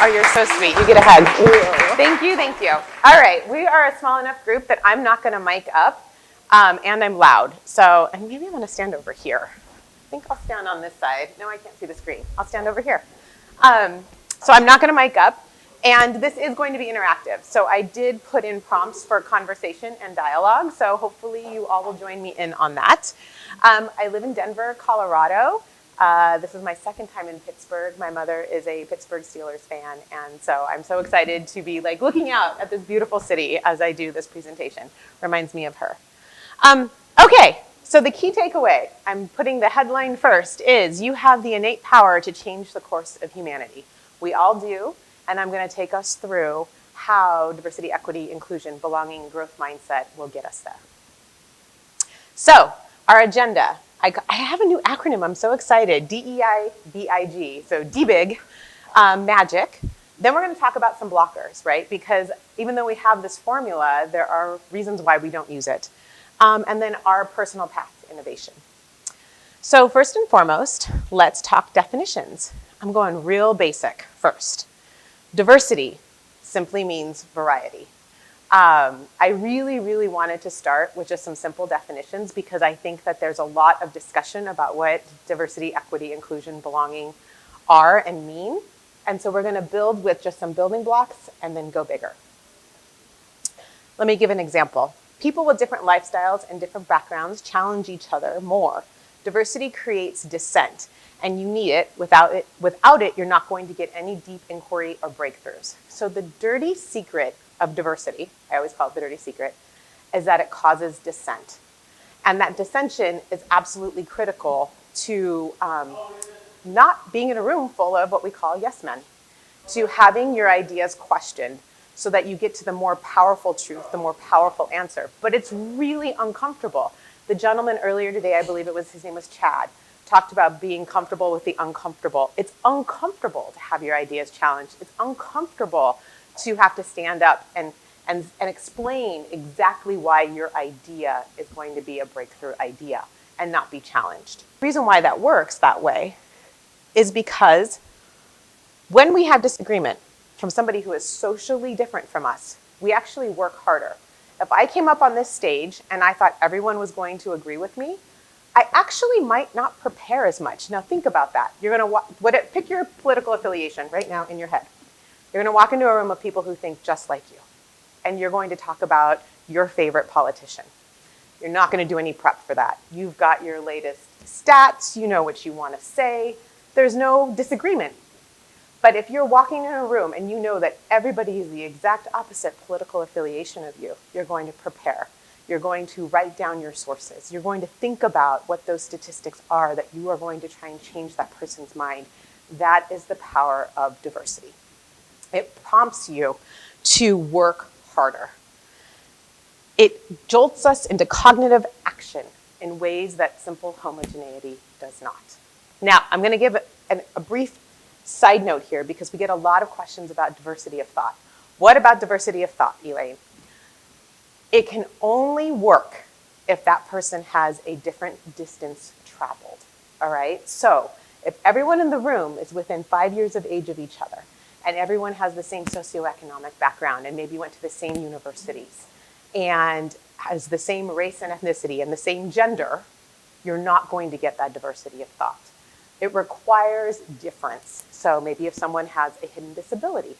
Oh, you're so sweet. You get a hug. Thank you, thank you. All right, we are a small enough group that I'm not going to mic up, and I'm loud. So, and maybe I'm going to stand over here. I think I'll stand on this side. No, I can't see the screen. I'll stand over here. So I'm not going to mic up, and this is going to be interactive. So I did put in prompts for conversation and dialogue, so hopefully you all will join me in on that. I live in Denver, Colorado. This is my second time in Pittsburgh. My mother is a Pittsburgh Steelers fan, and so I'm so excited to be like looking out at this beautiful city as I do this presentation. Reminds me of her. Okay, so the key takeaway, I'm putting the headline first, is you have the innate power to change the course of humanity. We all do, and I'm going to take us through how diversity, equity, inclusion, belonging, growth mindset will get us there. So, our agenda. I have a new acronym, I'm so excited, DEIBIG, so D-Big, magic. Then we're going to talk about some blockers, right? Because even though we have this formula, there are reasons why we don't use it. And then our personal path to innovation. So first and foremost, let's talk definitions. I'm going real basic first. Diversity simply means variety. I really wanted to start with just some simple definitions because I think that there's a lot of discussion about what diversity, equity, inclusion, belonging are and mean. And so we're going to build with just some building blocks and then go bigger. Let me give an example. People with different lifestyles and different backgrounds challenge each other more. Diversity creates dissent, and you need it. Without it, you're not going to get any deep inquiry or breakthroughs. So the dirty secret of diversity, I always call it the dirty secret, is that it causes dissent. And that dissension is absolutely critical to not being in a room full of what we call yes men, to having your ideas questioned so that you get to the more powerful truth, the more powerful answer. But it's really uncomfortable. The gentleman earlier today, I believe his name was Chad, talked about being comfortable with the uncomfortable. It's uncomfortable to have your ideas challenged. It's uncomfortable to have to stand up and explain exactly why your idea is going to be a breakthrough idea and not be challenged. The reason why that works that way is because when we have disagreement from somebody who is socially different from us, we actually work harder. If I came up on this stage and I thought everyone was going to agree with me, I actually might not prepare as much. Now think about that. You're going to pick your political affiliation right now in your head. You're going to walk into a room of people who think just like you, and you're going to talk about your favorite politician. You're not going to do any prep for that. You've got your latest stats. You know what you want to say. There's no disagreement. But if you're walking in a room and you know that everybody is the exact opposite political affiliation of you, you're going to prepare. You're going to write down your sources. You're going to think about what those statistics are that you are going to try and change that person's mind. That is the power of diversity. It prompts you to work harder. It jolts us into cognitive action in ways that simple homogeneity does not. Now, I'm going to give a brief side note here because we get a lot of questions about diversity of thought. What about diversity of thought, Elaine? It can only work if that person has a different distance traveled, all right? So if everyone in the room is within 5 years of age of each other, and everyone has the same socioeconomic background and maybe went to the same universities and has the same race and ethnicity and the same gender, you're not going to get that diversity of thought. It requires difference. So maybe if someone has a hidden disability,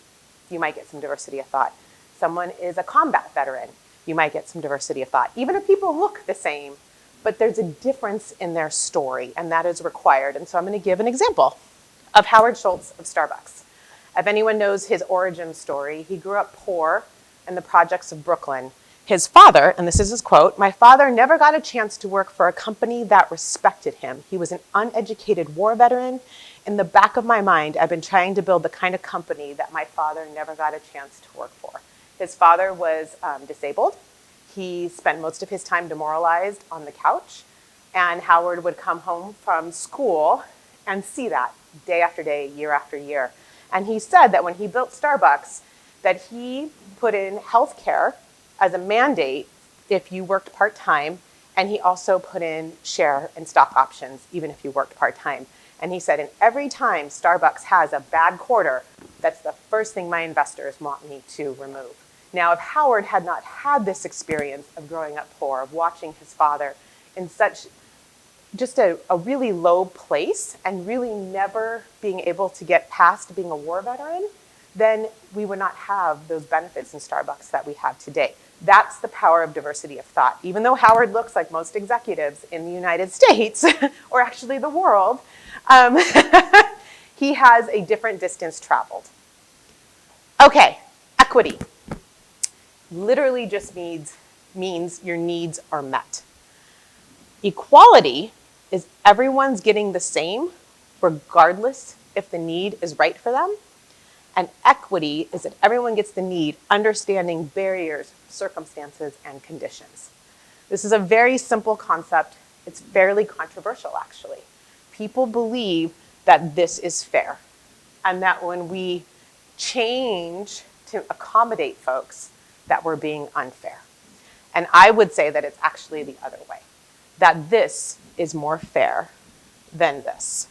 you might get some diversity of thought. Someone is a combat veteran, you might get some diversity of thought. Even if people look the same, but there's a difference in their story, and that is required. And so I'm going to give an example of Howard Schultz of Starbucks. If anyone knows his origin story, he grew up poor in the projects of Brooklyn. His father, and this is his quote, "My father never got a chance to work for a company that respected him. He was an uneducated war veteran. In the back of my mind, I've been trying to build the kind of company that my father never got a chance to work for." His father was disabled. He spent most of his time demoralized on the couch, and Howard would come home from school and see that day after day, year after year. And he said that when he built Starbucks, that he put in healthcare as a mandate if you worked part-time, and he also put in share and stock options even if you worked part-time. And he said, and every time Starbucks has a bad quarter, that's the first thing my investors want me to remove. Now, if Howard had not had this experience of growing up poor, of watching his father in such just a really low place and really never being able to get past being a war veteran, then we would not have those benefits in Starbucks that we have today. That's the power of diversity of thought. Even though Howard looks like most executives in the United States, or actually the world, he has a different distance traveled. Okay, equity. Literally just means your needs are met. Equality is everyone's getting the same, regardless if the need is right for them. And equity is that everyone gets the need, understanding barriers, circumstances, and conditions. This is a very simple concept. It's fairly controversial, actually. People believe that this is fair, and that when we change to accommodate folks, that we're being unfair. And I would say that it's actually the other way, that this is more fair than this.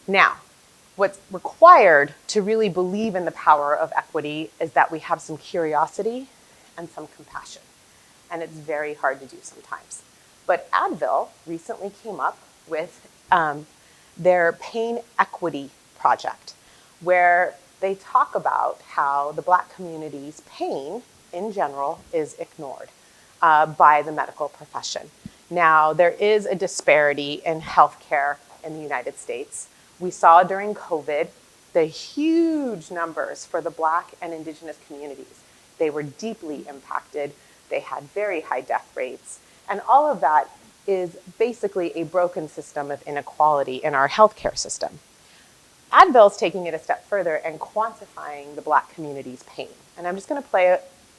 Now, what's required to really believe in the power of equity is that we have some curiosity and some compassion. And it's very hard to do sometimes. But Advil recently came up with their pain equity project, where they talk about how the Black community's pain in general is ignored by the medical profession. Now, there is a disparity in healthcare in the United States. We saw during COVID the huge numbers for the Black and Indigenous communities. They were deeply impacted. They had very high death rates. And all of that is basically a broken system of inequality in our healthcare system. Advil's taking it a step further and quantifying the Black community's pain. And I'm just going to play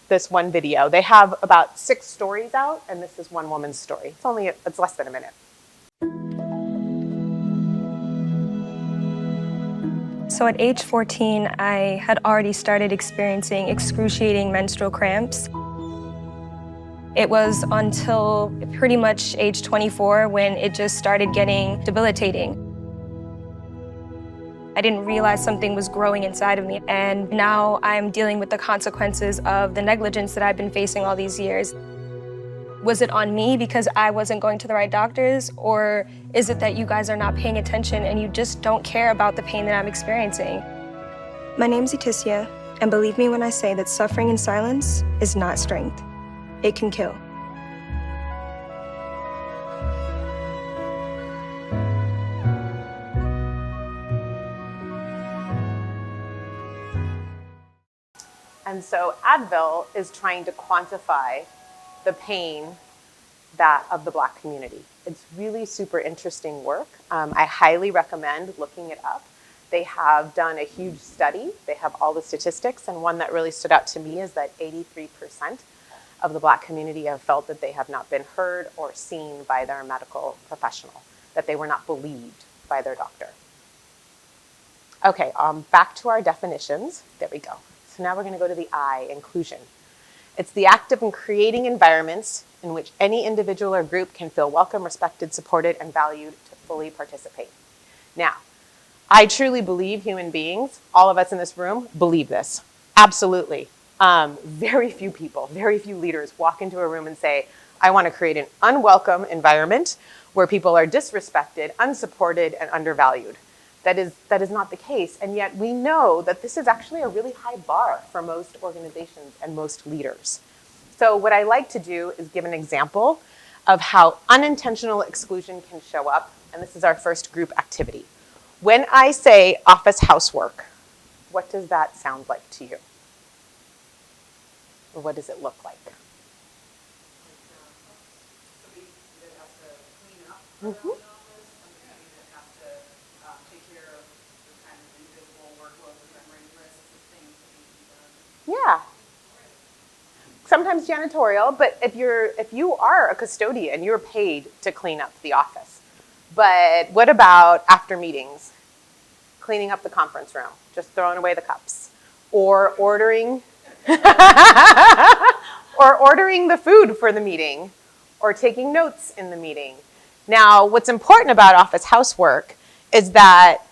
this one video. They have about 6 stories out, and this is one woman's story. It's less than a minute. So at age 14, I had already started experiencing excruciating menstrual cramps. It was until pretty much age 24 when it just started getting debilitating. I didn't realize something was growing inside of me, and now I'm dealing with the consequences of the negligence that I've been facing all these years. Was it on me because I wasn't going to the right doctors, or is it that you guys are not paying attention and you just don't care about the pain that I'm experiencing? My name's Eticia, and believe me when I say that suffering in silence is not strength. It can kill. And so Advil is trying to quantify the pain of the Black community. It's really super interesting work. I highly recommend looking it up. They have done a huge study. They have all the statistics, and one that really stood out to me is that 83% of the Black community have felt that they have not been heard or seen by their medical professional, that they were not believed by their doctor. Okay, back to our definitions. There we go. So now we're going to go to the I, inclusion. It's the act of creating environments in which any individual or group can feel welcome, respected, supported, and valued to fully participate. Now, I truly believe human beings, all of us in this room, believe this. Absolutely. Very few people, very few leaders walk into a room and say, I want to create an unwelcome environment where people are disrespected, unsupported, and undervalued. That is not the case, and yet we know that this is actually a really high bar for most organizations and most leaders. So what I like to do is give an example of how unintentional exclusion can show up, and this is our first group activity. When I say office housework, what does that sound like to you? Or what does it look like? Somebody that has to clean up around the office, somebody that has to take care of the kind of invisible workload, remembering lists of things that need to be done. Yeah. Sometimes janitorial, but if you are a custodian, you're paid to clean up the office. But what about after meetings? Cleaning up the conference room, just throwing away the cups, or ordering the food for the meeting, or taking notes in the meeting. Now, what's important about office housework is that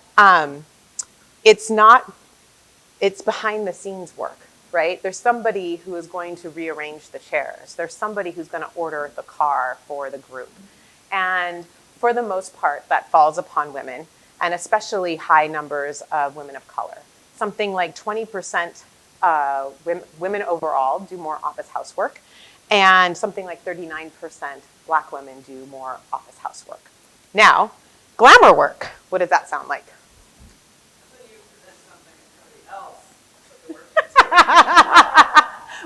it's behind the scenes work, right? There's somebody who is going to rearrange the chairs. There's somebody who's going to order the car for the group. And for the most part, that falls upon women, and especially high numbers of women of color. Something like 20% women overall do more office housework, and something like 39% Black women do more office housework. Now, glamour work, what does that sound like?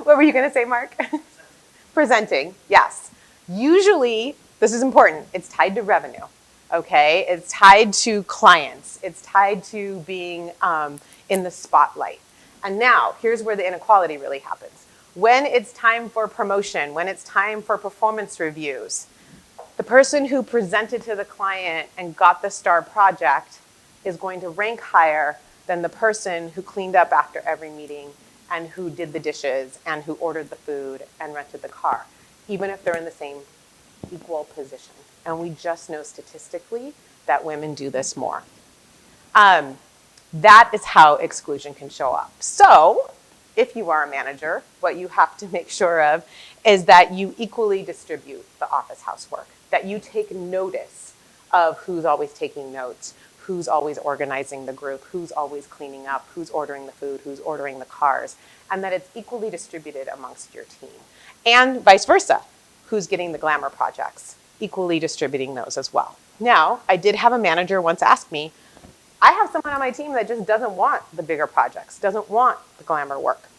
What were you going to say, Mark? Presenting, yes. Usually, this is important, it's tied to revenue, okay? It's tied to clients. It's tied to being in the spotlight. And now, here's where the inequality really happens. When it's time for promotion, when it's time for performance reviews, the person who presented to the client and got the star project is going to rank higher than the person who cleaned up after every meeting and who did the dishes and who ordered the food and rented the car, even if they're in the same equal position. And we just know statistically that women do this more. That is how exclusion can show up. So if you are a manager, what you have to make sure of is that you equally distribute the office housework, that you take notice of who's always taking notes, who's always organizing the group, who's always cleaning up, who's ordering the food, who's ordering the cars, and that it's equally distributed amongst your team. And vice versa, who's getting the glamour projects, equally distributing those as well. Now, I did have a manager once ask me, I have someone on my team that just doesn't want the bigger projects, doesn't want the glamour work.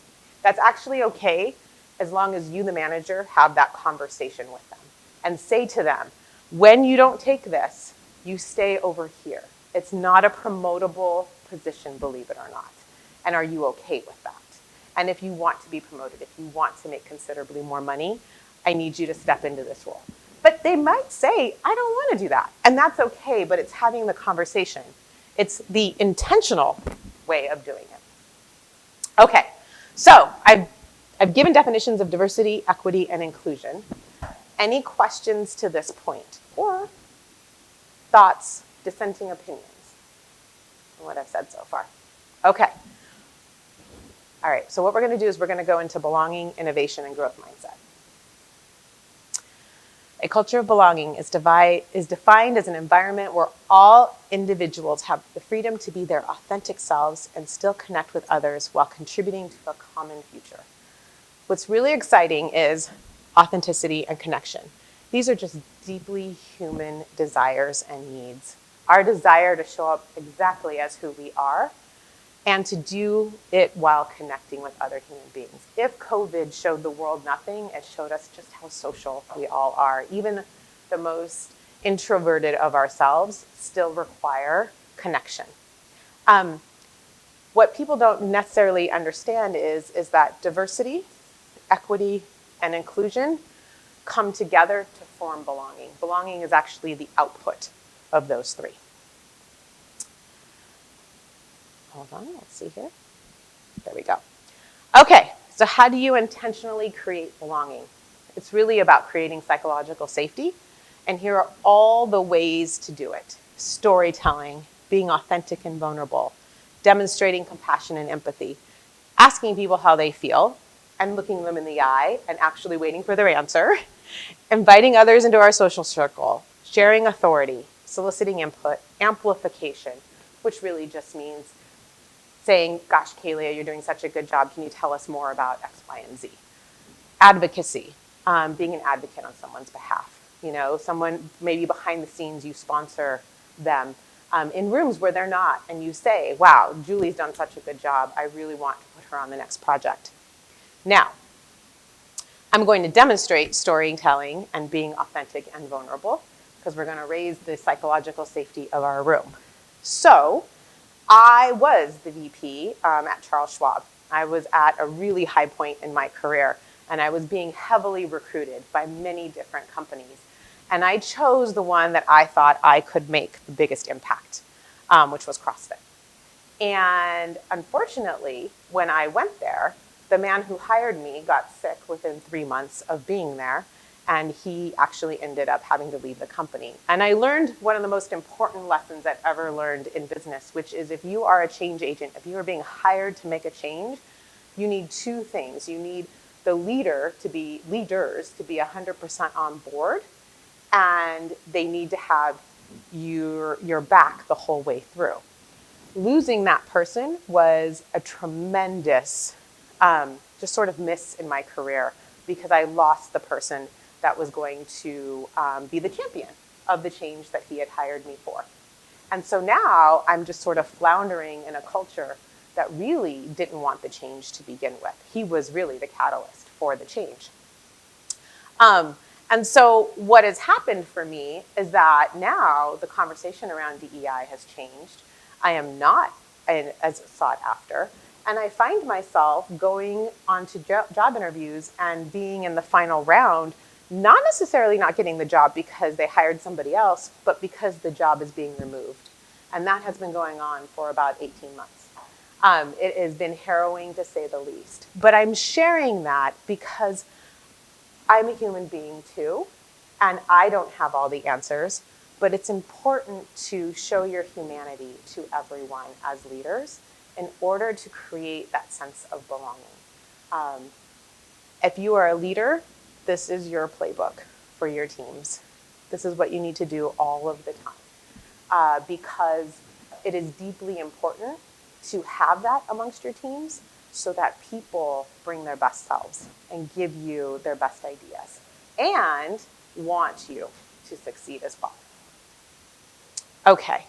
That's actually okay as long as you, the manager, have that conversation with them and say to them, when you don't take this, you stay over here. It's not a promotable position, believe it or not. And are you okay with that? And if you want to be promoted, if you want to make considerably more money, I need you to step into this role. But they might say, I don't want to do that. And that's okay, but it's having the conversation. It's the intentional way of doing it. Okay, so I've given definitions of diversity, equity, and inclusion. Any questions to this point? Or thoughts, dissenting opinions on what I've said so far? Okay. All right, so what we're going to do is we're going to go into belonging, innovation, and growth mindset. A culture of belonging is defined as an environment where all individuals have the freedom to be their authentic selves and still connect with others while contributing to a common future. What's really exciting is authenticity and connection. These are just deeply human desires and needs. Our desire to show up exactly as who we are and to do it while connecting with other human beings. If COVID showed the world nothing, it showed us just how social we all are. Even the most introverted of ourselves still require connection. What people don't necessarily understand is that diversity, equity, and inclusion come together to form belonging. Belonging is actually the output of those three. Hold on, let's see here. There we go. Okay, so how do you intentionally create belonging? It's really about creating psychological safety, and here are all the ways to do it. Storytelling, being authentic and vulnerable, demonstrating compassion and empathy, asking people how they feel, and looking them in the eye and actually waiting for their answer, inviting others into our social circle, sharing authority, soliciting input, amplification, which really just means saying, gosh, Kalia, you're doing such a good job. Can you tell us more about X, Y, and Z? Advocacy, being an advocate on someone's behalf. You know, someone maybe behind the scenes, you sponsor them in rooms where they're not, and you say, wow, Julie's done such a good job. I really want to put her on the next project. Now, I'm going to demonstrate storytelling and being authentic and vulnerable because we're going to raise the psychological safety of our room. So, I was the VP at Charles Schwab. I was at a really high point in my career, and I was being heavily recruited by many different companies. And I chose the one that I thought I could make the biggest impact, which was CrossFit. And unfortunately, when I went there, the man who hired me got sick within 3 months of being there, and he actually ended up having to leave the company. And I learned one of the most important lessons I've ever learned in business, which is if you are a change agent, if you are being hired to make a change, you need two things. You need the leaders to be 100% on board, and they need to have your back the whole way through. Losing that person was a tremendous just sort of miss in my career, because I lost the person that was going to be the champion of the change that he had hired me for. And so now I'm just sort of floundering in a culture that really didn't want the change to begin with. He was really the catalyst for the change. And so what has happened for me is that now the conversation around DEI has changed. I am not as sought after. And I find myself going onto job interviews and being in the final round, not necessarily not getting the job because they hired somebody else, but because the job is being removed. And that has been going on for about 18 months. It has been harrowing, to say the least. But I'm sharing that because I'm a human being too, and I don't have all the answers, but it's important to show your humanity to everyone as leaders in order to create that sense of belonging. If you are a leader, this is your playbook for your teams. This is what you need to do all of the time, because it is deeply important to have that amongst your teams so that people bring their best selves and give you their best ideas and want you to succeed as well. Okay.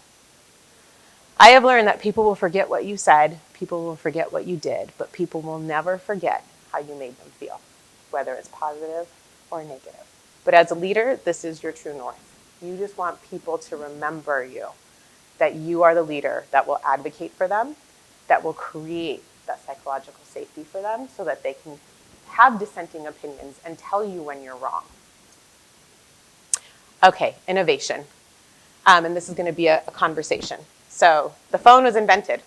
I have learned that people will forget what you said, people will forget what you did, but people will never forget how you made them feel, whether it's positive or negative. But as a leader, this is your true north. You just want people to remember you, that you are the leader that will advocate for them, that will create that psychological safety for them so that they can have dissenting opinions and tell you when you're wrong. Okay, innovation. And this is going to be a conversation. So the phone was invented.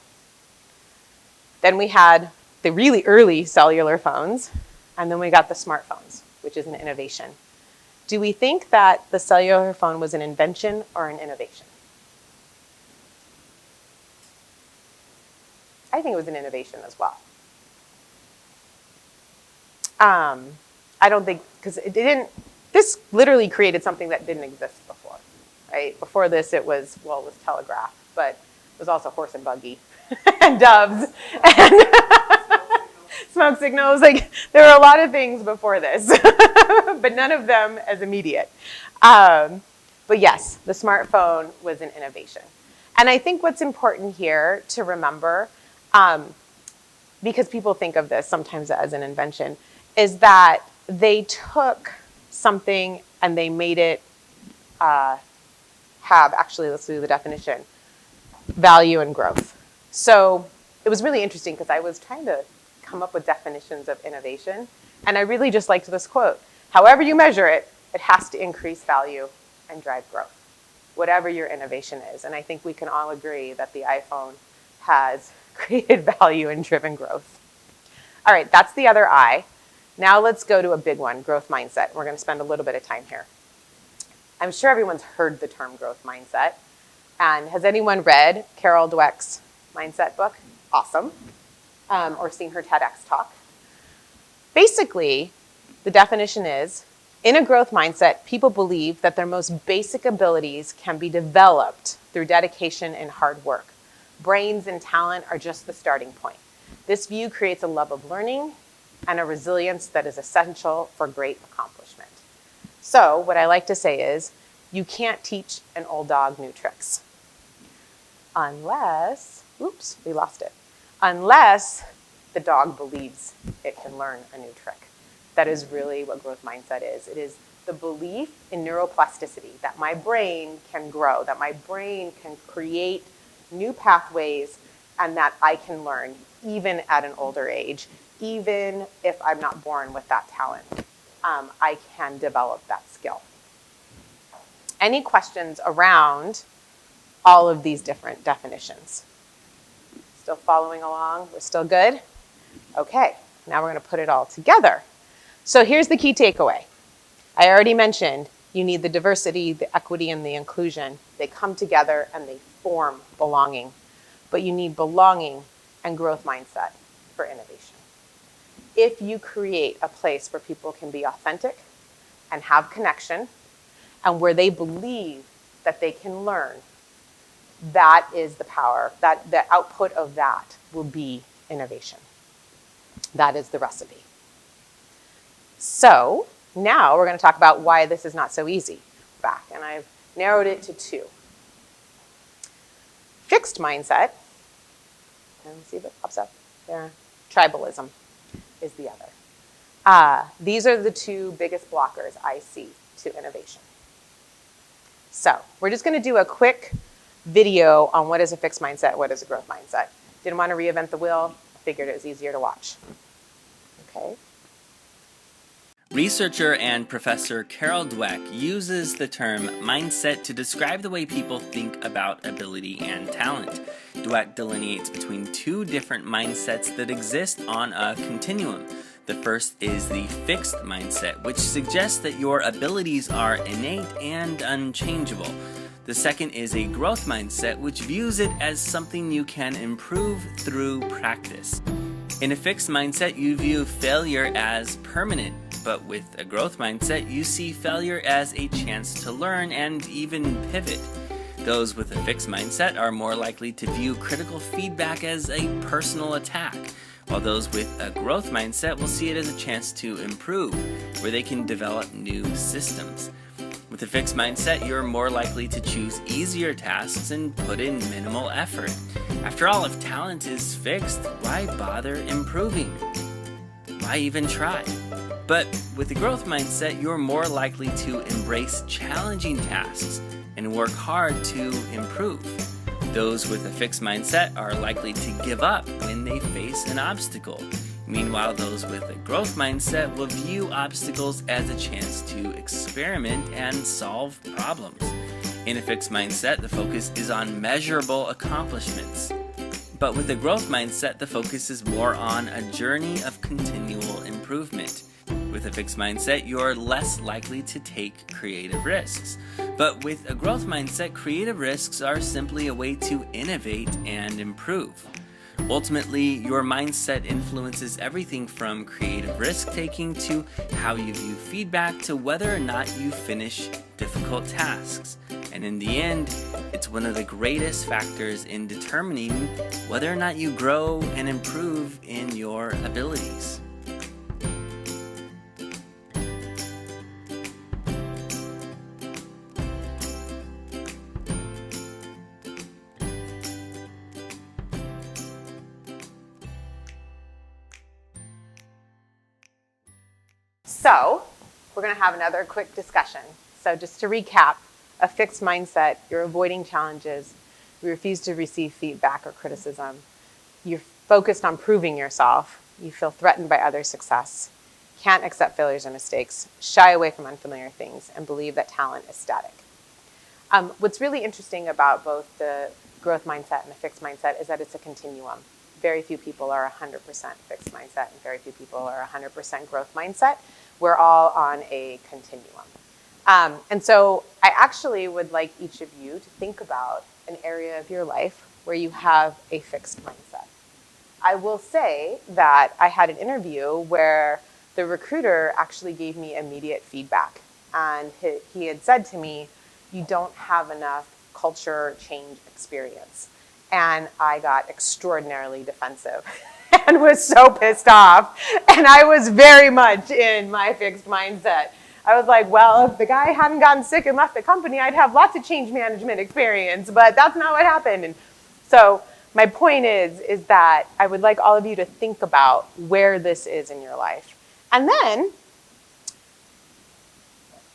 Then we had the really early cellular phones, and then we got the smartphones, which is an innovation. Do we think that the cellular phone was an invention or an innovation? I think it was an innovation as well. I don't think, because this literally created something that didn't exist before, right? Before this, it was telegraph, but it was also horse and buggy and doves and smoke signals. Like, there were a lot of things before this, but none of them as immediate. But yes, the smartphone was an innovation. And I think what's important here to remember, because people think of this sometimes as an invention, is that they took something and they made it have, actually, let's do the definition, value and growth. So it was really interesting because I was trying to come up with definitions of innovation, and I really just liked this quote. However you measure it, it has to increase value and drive growth, whatever your innovation is. And I think we can all agree that the iPhone has created value and driven growth. All right, that's the other I. Now let's go to a big one, growth mindset. We're going to spend a little bit of time here. I'm sure everyone's heard the term growth mindset. And has anyone read Carol Dweck's mindset book? Awesome. Or seen her TEDx talk? Basically, the definition is, in a growth mindset, people believe that their most basic abilities can be developed through dedication and hard work. Brains and talent are just the starting point. This view creates a love of learning and a resilience that is essential for great accomplishment. So what I like to say is, you can't teach an old dog new tricks. Unless, oops, we lost it. Unless the dog believes it can learn a new trick. That is really what growth mindset is. It is the belief in neuroplasticity, that my brain can grow, that my brain can create new pathways, and that I can learn even at an older age, even if I'm not born with that talent. I can develop that skill. Any questions around all of these different definitions? Still following along? We're still good? Okay, now we're going to put it all together. So here's the key takeaway. I already mentioned you need the diversity, the equity, and the inclusion. They come together and they form belonging. But you need belonging and growth mindset for innovation. If you create a place where people can be authentic and have connection, and where they believe that they can learn, that is the power, that the output of that will be innovation. That is the recipe. So now we're going to talk about why this is not so easy. Back, and I've narrowed it to 2. Fixed mindset, and see if it pops up there, tribalism is the other. These are the 2 biggest blockers I see to innovation. So we're just going to do a quick video on what is a fixed mindset, what is a growth mindset. Didn't want to reinvent the wheel. I figured it was easier to watch. Okay. Researcher and professor Carol Dweck uses the term mindset to describe the way people think about ability and talent. Dweck delineates between 2 different mindsets that exist on a continuum. The first is the fixed mindset, which suggests that your abilities are innate and unchangeable. The second is a growth mindset, which views it as something you can improve through practice. In a fixed mindset, you view failure as permanent, but with a growth mindset, you see failure as a chance to learn and even pivot. Those with a fixed mindset are more likely to view critical feedback as a personal attack, while those with a growth mindset will see it as a chance to improve, where they can develop new systems. With a fixed mindset, you're more likely to choose easier tasks and put in minimal effort. After all, if talent is fixed, why bother improving? Why even try? But with a growth mindset, you're more likely to embrace challenging tasks and work hard to improve. Those with a fixed mindset are likely to give up when they face an obstacle. Meanwhile, those with a growth mindset will view obstacles as a chance to experiment and solve problems. In a fixed mindset, the focus is on measurable accomplishments. But with a growth mindset, the focus is more on a journey of continual improvement. With a fixed mindset, you're less likely to take creative risks. But with a growth mindset, creative risks are simply a way to innovate and improve. Ultimately, your mindset influences everything from creative risk-taking to how you view feedback to whether or not you finish difficult tasks. And in the end, it's one of the greatest factors in determining whether or not you grow and improve in your abilities. So we're going to have another quick discussion. So just to recap, a fixed mindset, you're avoiding challenges, you refuse to receive feedback or criticism, you're focused on proving yourself, you feel threatened by other success, can't accept failures and mistakes, shy away from unfamiliar things, and believe that talent is static. What's really interesting about both the growth mindset and the fixed mindset is that it's a continuum. Very few people are 100% fixed mindset and very few people are 100% growth mindset. We're all on a continuum. And so I actually would like each of you to think about an area of your life where you have a fixed mindset. I will say that I had an interview where the recruiter actually gave me immediate feedback. And he had said to me, you don't have enough culture change experience. And I got extraordinarily defensive and was so pissed off. And I was very much in my fixed mindset. I was like, well, if the guy hadn't gotten sick and left the company, I'd have lots of change management experience, but that's not what happened. And so my point is that I would like all of you to think about where this is in your life. And then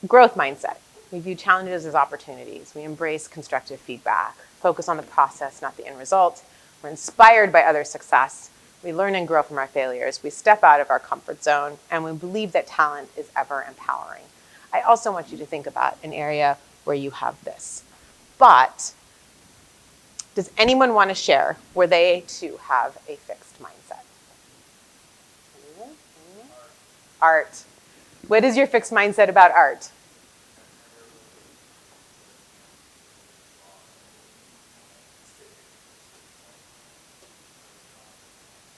growth mindset. We view challenges as opportunities. We embrace constructive feedback, focus on the process, not the end result. We're inspired by other success. We learn and grow from our failures. We step out of our comfort zone, and we believe that talent is ever empowering. I also want you to think about an area where you have this. But does anyone want to share where they too have a fixed mindset? Anyone? Art. What is your fixed mindset about art?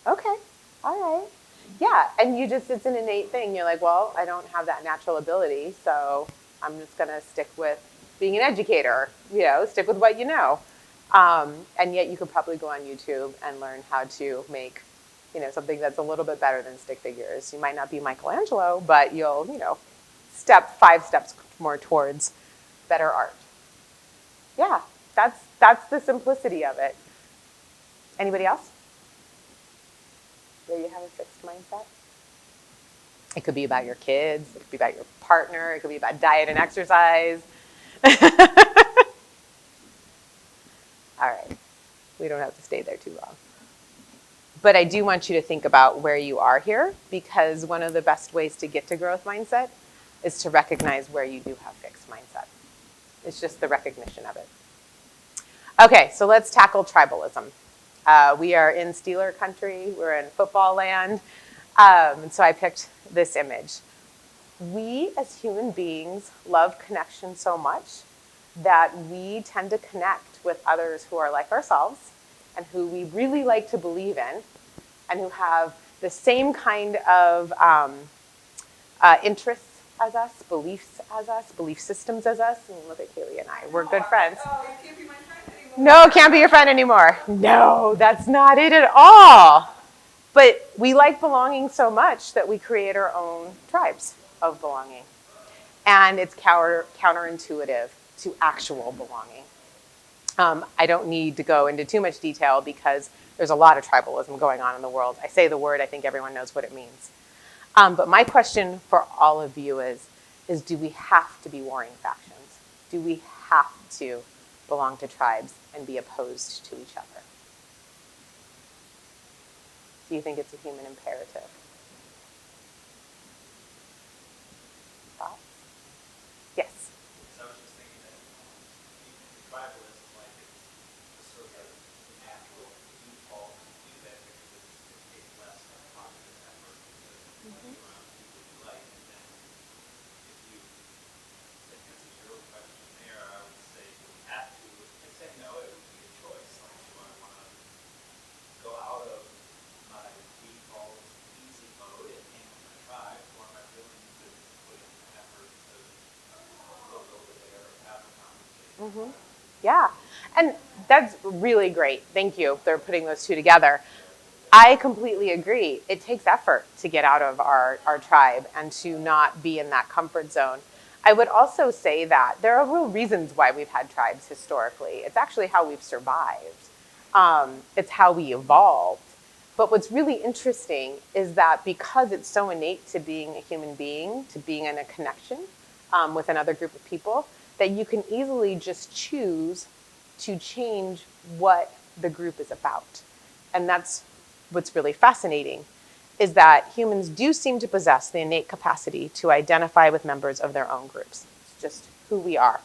Okay, all right. Yeah, and it's an innate thing. You're like, well, I don't have that natural ability, so I'm just gonna stick with being an educator, stick with what you know. And yet you could probably go on YouTube and learn how to make, something that's a little bit better than stick figures. You might not be Michelangelo, but you'll, step 5 steps more towards better art. Yeah, that's the simplicity of it. Anybody else? Where you have a fixed mindset? It could be about your kids, it could be about your partner, it could be about diet and exercise. All right, we don't have to stay there too long. But I do want you to think about where you are here, because one of the best ways to get to growth mindset is to recognize where you do have fixed mindset. It's just the recognition of it. Okay, so let's tackle tribalism. We are in Steeler country, we're in football land, so I picked this image. We as human beings love connection so much that we tend to connect with others who are like ourselves and who we really like to believe in and who have the same kind of interests as us, beliefs as us, belief systems as us. And look at Kaylee and I, we're good friends. Oh, you can't be my friend anymore. No, can't be your friend anymore. No, that's not it at all. But we like belonging so much that we create our own tribes of belonging. And it's counterintuitive to actual belonging. I don't need to go into too much detail because there's a lot of tribalism going on in the world. I say the word, I think everyone knows what it means. But my question for all of you is do we have to be warring factions? Do we have to belong to tribes and be opposed to each other? Do you think it's a human imperative? Thoughts? Yes. So I was just thinking that tribalism, like it's sort of a natural default to do that because it takes less cognitive effort to be around people you like. And then if you, to answer your question there, I would say you have to, and say no, it would be a choice. Like, do I want to go out of my default easy mode and hang with my tribe, or am I willing to put in the effort to look over there, have a conversation? Yeah, and that's really great. Thank you for putting those two together. I completely agree. It takes effort to get out of our tribe and to not be in that comfort zone. I would also say that there are real reasons why we've had tribes historically. It's actually how we've survived. It's how we evolved. But what's really interesting is that because it's so innate to being a human being, to being in a connection with another group of people, that you can easily just choose to change what the group is about. And that's what's really fascinating, is that humans do seem to possess the innate capacity to identify with members of their own groups. It's just who we are.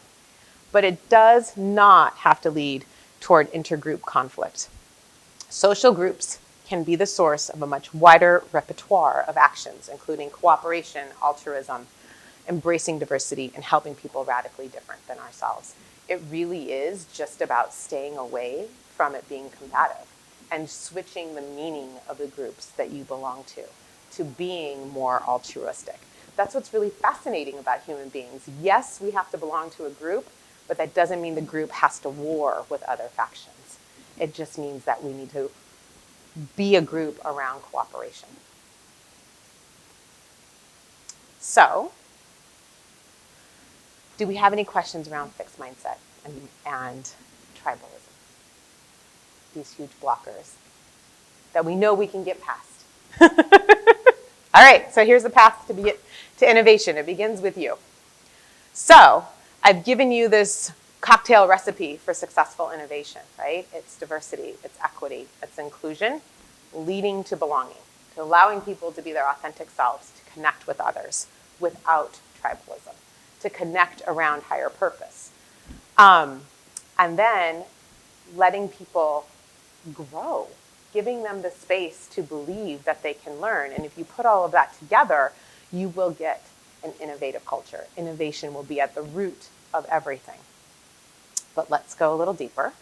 But it does not have to lead toward intergroup conflict. Social groups can be the source of a much wider repertoire of actions, including cooperation, altruism, embracing diversity, and helping people radically different than ourselves. It really is just about staying away from it being combative and switching the meaning of the groups that you belong to being more altruistic. That's what's really fascinating about human beings. Yes, we have to belong to a group, but that doesn't mean the group has to war with other factions. It just means that we need to be a group around cooperation. So, do we have any questions around fixed mindset and tribalism? These huge blockers that we know we can get past. All right, so here's the path to innovation. It begins with you. So I've given you this cocktail recipe for successful innovation, right? It's diversity, it's equity, it's inclusion, leading to belonging, to allowing people to be their authentic selves, to connect with others without tribalism, to connect around higher purpose. And then letting people grow, giving them the space to believe that they can learn. And if you put all of that together, you will get an innovative culture. Innovation will be at the root of everything. But let's go a little deeper.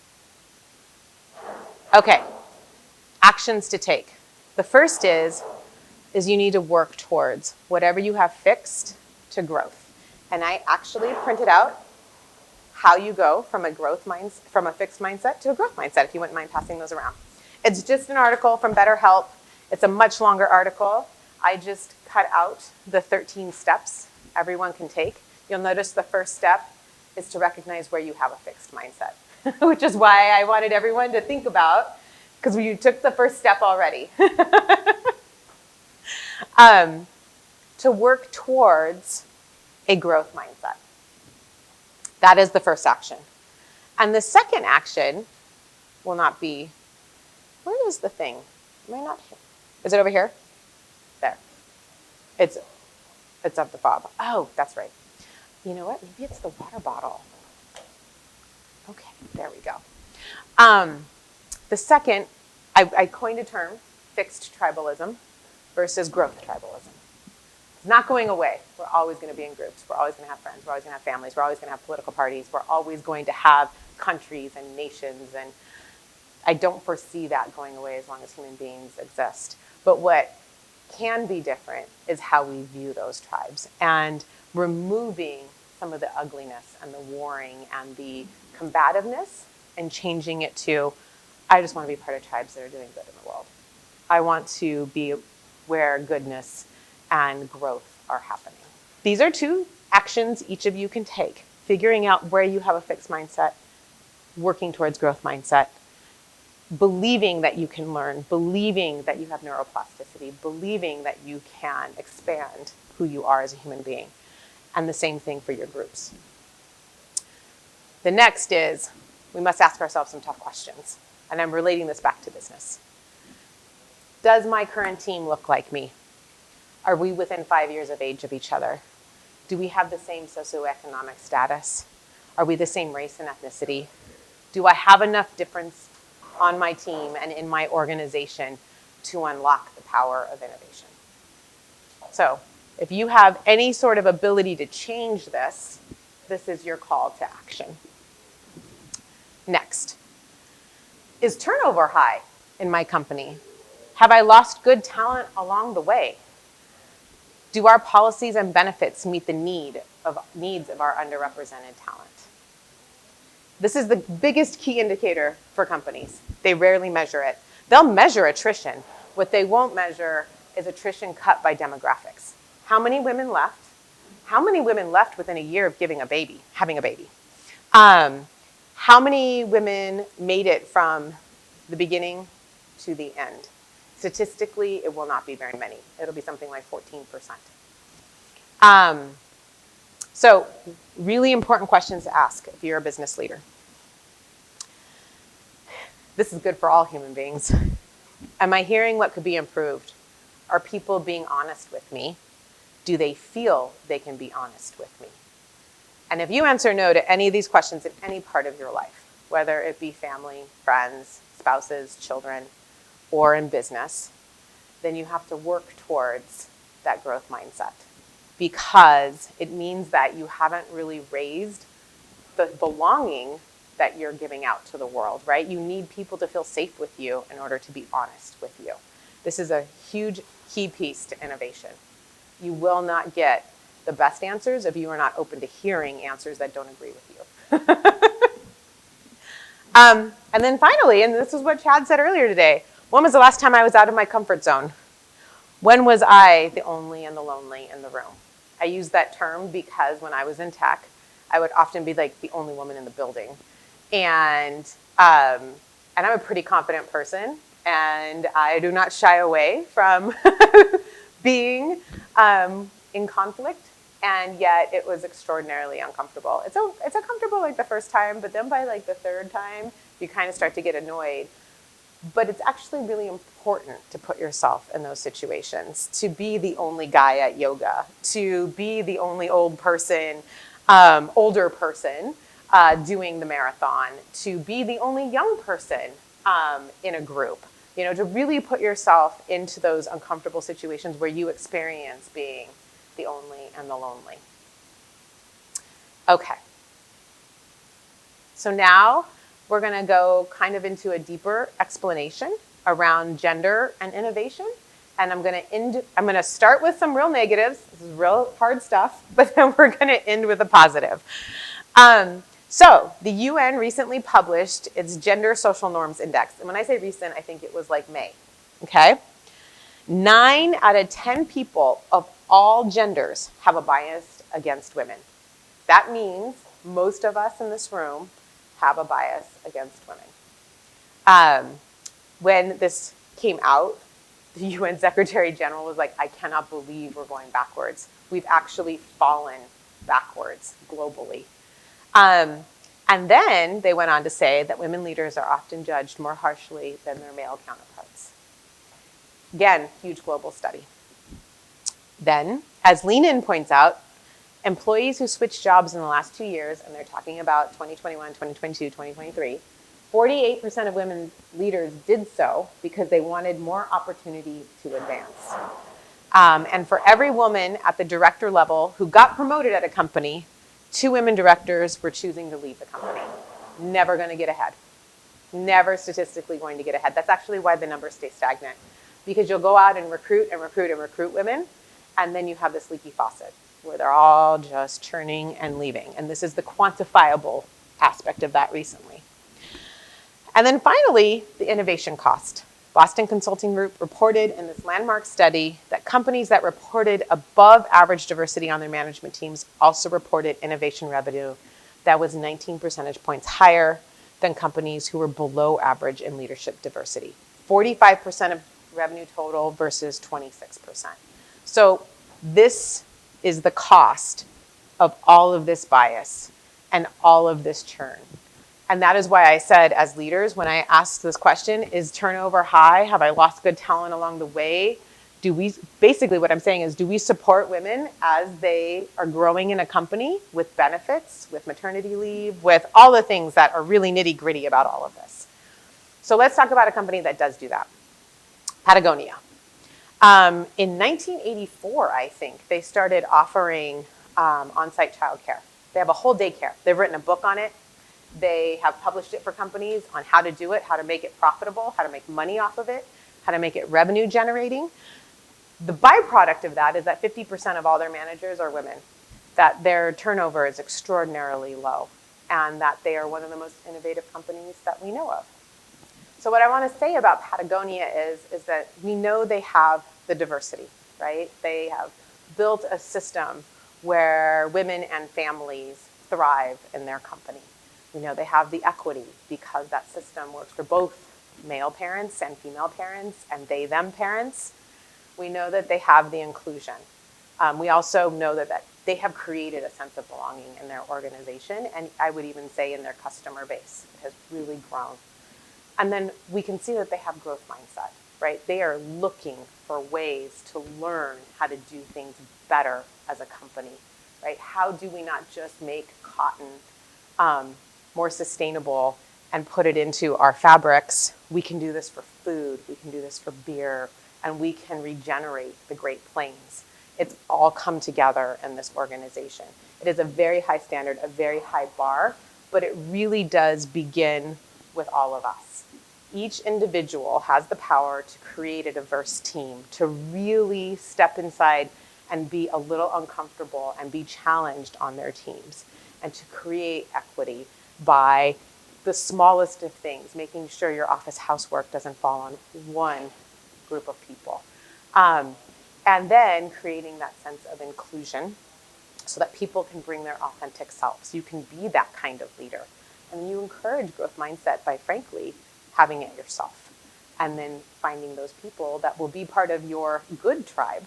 Okay, actions to take. The first is you need to work towards whatever you have fixed to growth. And I actually printed out how you go from a fixed mindset to a growth mindset, if you wouldn't mind passing those around. It's just an article from BetterHelp. It's a much longer article. I just cut out the 13 steps everyone can take. You'll notice the first step is to recognize where you have a fixed mindset, which is why I wanted everyone to think about, because you took the first step already. To work towards a growth mindset. That is the first action. And the second action will not be, where is the thing? Am I not here? Is it over here? There. It's up the fob. Oh, that's right. You know what? Maybe it's the water bottle. Okay, there we go. The second, I coined a term, fixed tribalism versus growth tribalism. It's not going away. We're always going to be in groups. We're always going to have friends. We're always going to have families. We're always going to have political parties. We're always going to have countries and nations. And I don't foresee that going away as long as human beings exist. But what can be different is how we view those tribes, and removing some of the ugliness and the warring and the combativeness and changing it to, I just want to be part of tribes that are doing good in the world. I want to be where goodness and growth are happening. These are 2 actions each of you can take. Figuring out where you have a fixed mindset, working towards growth mindset, believing that you can learn, believing that you have neuroplasticity, believing that you can expand who you are as a human being. And the same thing for your groups. The next is, we must ask ourselves some tough questions. And I'm relating this back to business. Does my current team look like me? Are we within 5 years of age of each other? Do we have the same socioeconomic status? Are we the same race and ethnicity? Do I have enough difference on my team and in my organization to unlock the power of innovation? So if you have any sort of ability to change this, this is your call to action. Next, is turnover high in my company? Have I lost good talent along the way? Do our policies and benefits meet the needs of our underrepresented talent? This is the biggest key indicator for companies. They rarely measure it. They'll measure attrition. What they won't measure is attrition cut by demographics. How many women left? How many women left within a year of having a baby? How many women made it from the beginning to the end? Statistically, it will not be very many. It'll be something like 14%. So really important questions to ask if you're a business leader. This is good for all human beings. Am I hearing what could be improved? Are people being honest with me? Do they feel they can be honest with me? And if you answer no to any of these questions in any part of your life, whether it be family, friends, spouses, children, or in business, then you have to work towards that growth mindset, because it means that you haven't really raised the belonging that you're giving out to the world, right? You need people to feel safe with you in order to be honest with you. This is a huge key piece to innovation. You will not get the best answers if you are not open to hearing answers that don't agree with you. And then finally, and this is what Chad said earlier today, when was the last time I was out of my comfort zone? When was I the only and the lonely in the room? I use that term because when I was in tech, I would often be like the only woman in the building. And I'm a pretty confident person, and I do not shy away from being in conflict, and yet it was extraordinarily uncomfortable. It's uncomfortable like the first time, but then by like the third time, you kind of start to get annoyed. But it's actually really important to put yourself in those situations, to be the only guy at yoga, to be the only older person doing the marathon, to be the only young person in a group, to really put yourself into those uncomfortable situations where you experience being the only, and the lonely. Okay. So now we're going to go kind of into a deeper explanation around gender and innovation. And I'm going to start with some real negatives. This is real hard stuff, but then we're going to end with a positive. So the UN recently published its Gender Social Norms Index. And when I say recent, I think it was like May, okay? 9 out of 10 people of all genders have a bias against women. That means most of us in this room have a bias against women. When this came out, the UN Secretary General was like, I cannot believe we're going backwards. We've actually fallen backwards globally. And then they went on to say that women leaders are often judged more harshly than their male counterparts. Again, huge global study. Then, as Lean-In points out, employees who switched jobs in the last 2 years, and they're talking about 2021, 2022, 2023, 48% of women leaders did so because they wanted more opportunity to advance. And for every woman at the director level who got promoted at a company, 2 women directors were choosing to leave the company. Never going to get ahead. Never statistically going to get ahead. That's actually why the numbers stay stagnant. Because you'll go out and recruit and recruit and recruit women, and then you have this leaky faucet where they're all just churning and leaving. And this is the quantifiable aspect of that recently. And then finally, the innovation cost. Boston Consulting Group reported in this landmark study that companies that reported above average diversity on their management teams also reported innovation revenue that was 19 percentage points higher than companies who were below average in leadership diversity. 45% of revenue total versus 26%. So this is the cost of all of this bias and all of this churn. And that is why I said, as leaders, when I asked this question, is turnover high? Have I lost good talent along the way? Basically what I'm saying is, do we support women as they are growing in a company with benefits, with maternity leave, with all the things that are really nitty gritty about all of this? So let's talk about a company that does do that. Patagonia. In 1984, I think, they started offering on-site childcare. They have a whole daycare. They've written a book on it. They have published it for companies on how to do it, how to make it profitable, how to make money off of it, how to make it revenue generating. The byproduct of that is that 50% of all their managers are women, that their turnover is extraordinarily low, and that they are one of the most innovative companies that we know of. So what I want to say about Patagonia is that we know they have the diversity, right? They have built a system where women and families thrive in their company. We know they have the equity because that system works for both male parents and female parents and they-them parents. We know that they have the inclusion. We also know that they have created a sense of belonging in their organization, and I would even say in their customer base. It has really grown. And then we can see that they have growth mindset, right? They are looking for ways to learn how to do things better as a company, right? How do we not just make cotton more sustainable and put it into our fabrics? We can do this for food, we can do this for beer, and we can regenerate the Great Plains. It's all come together in this organization. It is a very high standard, a very high bar, but it really does begin with all of us. Each individual has the power to create a diverse team, to really step inside and be a little uncomfortable and be challenged on their teams, and to create equity by the smallest of things, making sure your office housework doesn't fall on one group of people. And then creating that sense of inclusion so that people can bring their authentic selves. You can be that kind of leader. And you encourage growth mindset by, frankly, having it yourself. And then finding those people that will be part of your good tribe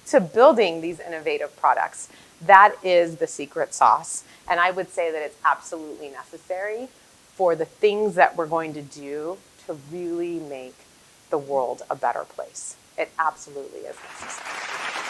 to building these innovative products. That is the secret sauce. And I would say that it's absolutely necessary for the things that we're going to do to really make the world a better place. It absolutely is necessary.